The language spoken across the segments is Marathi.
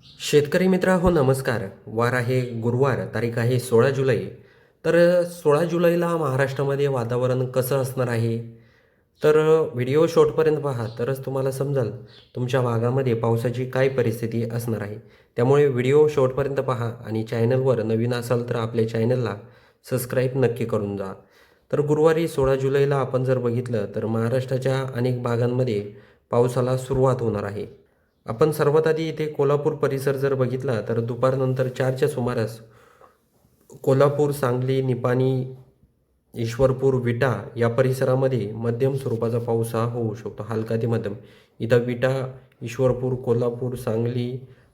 शेतकरी मित्र हो नमस्कार. वार आहे गुरुवार, तारीख आहे 16 जुलै. तर 16 जुलैला महाराष्ट्रामध्ये वातावरण कसं असणार आहे? तर व्हिडिओ शेवटपर्यंत पहा तरच तुम्हाला समजेल तुमच्या भागामध्ये पावसाची काय परिस्थिती असणार आहे. त्यामुळे व्हिडिओ शेवटपर्यंत पहा आणि चॅनलवर नवीन असाल तर आपल्या चॅनलला सबस्क्राईब नक्की करून जा. तर गुरुवारी 16 जुलैला आपण जर बघितलं तर महाराष्ट्राच्या अनेक भागांमध्ये पावसाला सुरुवात होणार आहे. आपण सर्वात आधी इथे कोल्हापूर परिसर जर बघितला तर दुपारनंतर 4च्या सुमारास कोल्हापूर, सांगली, निपाणी, ईश्वरपूर, विटा या परिसरामध्ये मध्यम स्वरूपाचा पाऊस हा होऊ शकतो, हलका ते मध्यम. इथं विटा, ईश्वरपूर, कोल्हापूर, सांगली,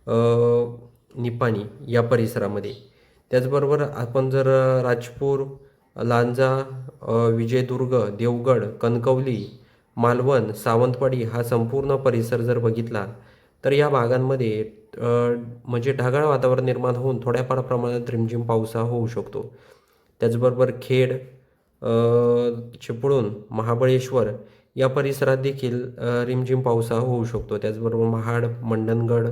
अ, निपाणी या परिसरामध्ये. त्याचबरोबर आपण जर राजपूर, लांजा, विजयदुर्ग, देवगड, कणकवली, मालवण, सावंतवाडी हा संपूर्ण परिसर जर बघितला तर या भागांमध्ये अ, म्हणजे ढगाळ वातावरण निर्माण होऊन थोड्याफार प्रमाणात रिमझिम पाऊस हा होऊ शकतो. त्याचबरोबर खेड, चिपळूण, महाबळेश्वर या परिसरात देखील रिमझिम पाऊस हा होऊ शकतो. त्याचबरोबर महाड, मंडणगड,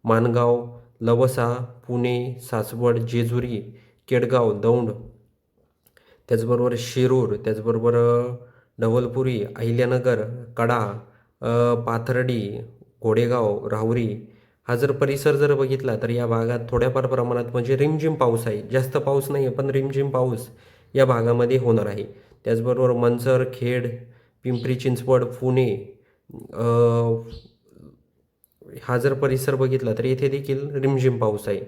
माणगाव, लवसा, पुणे, सासवड, जेजुरी, केडगाव, दौंड, त्याचबरोबर शिरूर, त्याचबरोबर ढवळपुरी, अहिल्यानगर, कडा, पाथर्डी, घोडेगाव, राहुरी हा जर परिसर जर बघितला तर या भागात थोड्याफार प्रमाणात म्हणजे रिमझिम पाऊस आहे. जास्त पाऊस नाही आहे, पण रिमझिम पाऊस या भागामध्ये होणार आहे. त्याचबरोबर मंचर, खेड, पिंपरी चिंचवड, पुणे अ, हा जर परिसर बघितला तर येथे देखील रिमझिम पाऊस आहे.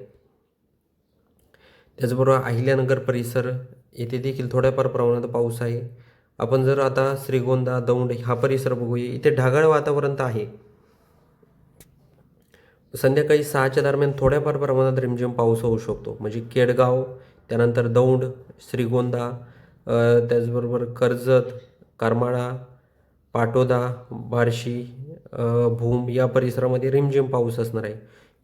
त्याचबरोबर अहिल्यानगर परिसर येथे देखील थोड्याफार प्रमाणात पाऊस आहे. आपण जर आता श्रीगोंदा, दौंड हा परिसर बघूया. इथे ढगाळ वातावरण तर आहे. संध्याकाळी 6च्या दरम्यान थोड्याफार प्रमाणात रिमझिम पाऊस होऊ शकतो. म्हणजे केडगाव, त्यानंतर दौंड, श्रीगोंदा, त्याचबरोबर कर्जत, करमाळा, पाटोदा, बार्शी, भूम या परिसरामध्ये रिमझिम पाऊस असणार आहे.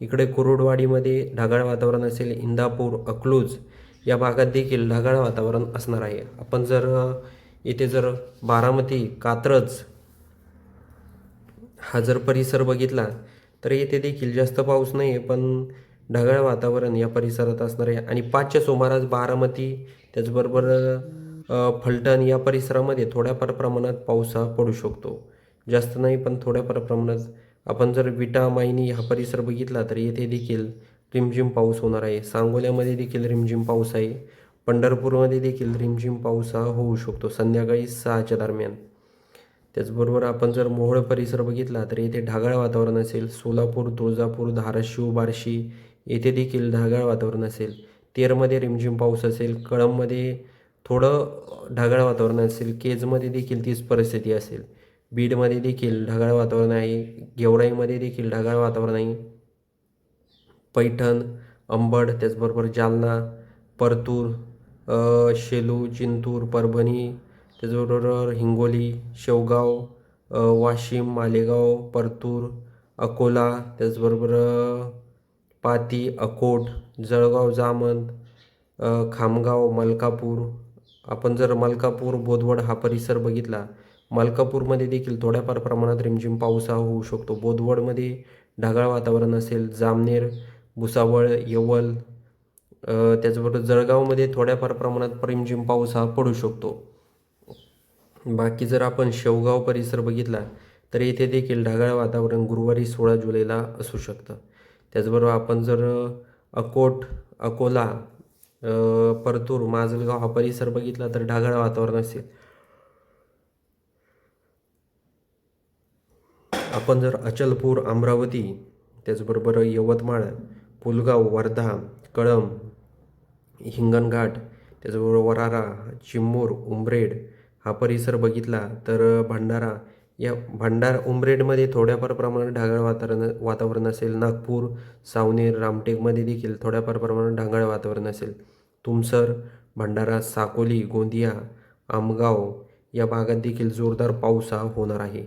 इकडे कुरुडवाडीमध्ये ढगाळ वातावरण असेल. इंदापूर, अकलूज या भागात देखील ढगाळ वातावरण असणार आहे. आपण जर इथे जर बारामती, कात्रज हा जर परिसर बघितला तर येथे देखील जास्त पाऊस नाही आहे, पण ढगाळ वातावरण या परिसरात असणार आहे. आणि 5च्या सुमारास बारामती, त्याचबरोबर फलटण या परिसरामध्ये थोड्याफार प्रमाणात पाऊस हा पडू शकतो. जास्त नाही, पण थोड्याफार प्रमाणात. आपण जर विटा, मायनी हा परिसर बघितला तर येथे देखील रिमझिम पाऊस होणार आहे. सांगोल्यामध्ये देखील रिमझिम पाऊस आहे. पंढरपूरमध्ये देखील रिमझिम पाऊस हा होऊ शकतो संध्याकाळी 6च्या दरम्यान. त्याचबरोबर आपण जर मोहोळ परिसर बघितला तर येथे ढगाळ वातावरण असेल. सोलापूर, तुळजापूर, धाराशिव, बार्शी येथे देखील ढगाळ वातावरण असेल. तेरमध्ये रिमझिम पाऊस असेल. कळंबमध्ये थोडं ढगाळ वातावरण असेल. केजमध्ये देखील तीच परिस्थिती असेल. बीडमध्ये देखील ढगाळ वातावरण आहे. गेवराईमध्ये देखील ढगाळ वातावरण आहे. पैठण, अंबड, त्याचबरोबर जालना, परतूर, शेलू, जिंतूर, परभणी, त्याचबरोबर हिंगोली, शेवगाव, वाशिम, मालेगाव, परतूर, अकोला, त्याचबरोबर पाती, अकोट, जळगाव, जामोद, खामगाव, मलकापूर. आपण जर मलकापूर, बोदवड हा परिसर बघितला, मलकापूरमध्ये देखील थोड्याफार प्रमाणात रिमझिम पाऊस हा होऊ शकतो. बोदवडमध्ये ढगाळ वातावरण असेल. जामनेर, भुसावळ, यवल, त्याचबरोबर जळगावमध्ये थोड्याफार प्रमाणात रिमझिम पाऊस हा पडू शकतो. बाकी जर आपण शेवगाव परिसर बघितला तर येथे देखील ढगाळ वातावरण गुरुवारी 16 जुलैला असू शकतं. त्याचबरोबर आपण जर अकोट, अकोला, परतूर, माजलगाव हा परिसर बघितला तर ढगाळ वातावरण असेल. आपण जर अचलपूर, अमरावती, त्याचबरोबर यवतमाळ, पुलगाव, वर्धा, कळंब, हिंगणघाट, त्याचबरोबर वरारा, चिमूर, उमरेड हा परिसर बघितला तर उमरेडमध्ये थोड्याफार प्रमाणात ढगाळ वातावरण असेल. नागपूर, सावनेर, रामटेकमध्ये देखील थोड्याफार प्रमाणात ढगाळ वातावरण असेल. तुमसर, भंडारा, साकोली, गोंदिया, आमगाव या भागात देखील जोरदार पाऊस हा होणार आहे.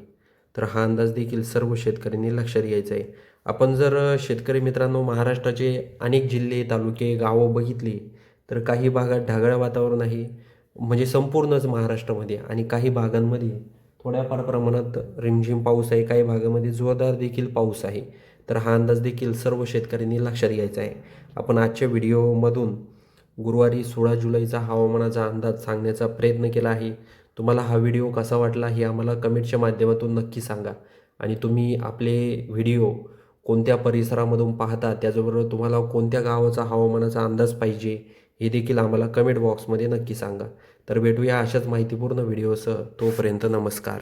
तर हा अंदाज देखील सर्व शेतकऱ्यांनी लक्षात घ्यायचा आहे. आपण जर शेतकरी मित्रांनो महाराष्ट्राचे अनेक जिल्हे, तालुके, गावं बघितली तर काही भागात ढगाळ वातावरण आहे. म्हणजे संपूर्णच महाराष्ट्रामध्ये. आणि काही भागांमध्ये थोड्याफार प्रमाणात रिमझिम पाऊस आहे. काही भागामध्ये जोरदार देखील पाऊस आहे. तर हा अंदाज देखील सर्व शेतकऱ्यांनी लक्षात घ्यायचा आहे. आपण आजच्या व्हिडिओमधून गुरुवारी 16 जुलैचा हवामानाचा अंदाज सांगण्याचा प्रयत्न केला आहे. तुम्हाला हा व्हिडिओ कसा वाटला हे आम्हाला कमेंटच्या माध्यमातून नक्की सांगा. आणि तुम्ही आपले व्हिडिओ कोणत्या परिसरामधून पाहता, त्याचबरोबर तुम्हाला कोणत्या गावाचा हवामानाचा अंदाज पाहिजे हे देखील आम्हाला कमेंट बॉक्समध्ये नक्की सांगा. तर भेटूया अशाच माहितीपूर्ण व्हिडिओसह. तोपर्यंत नमस्कार.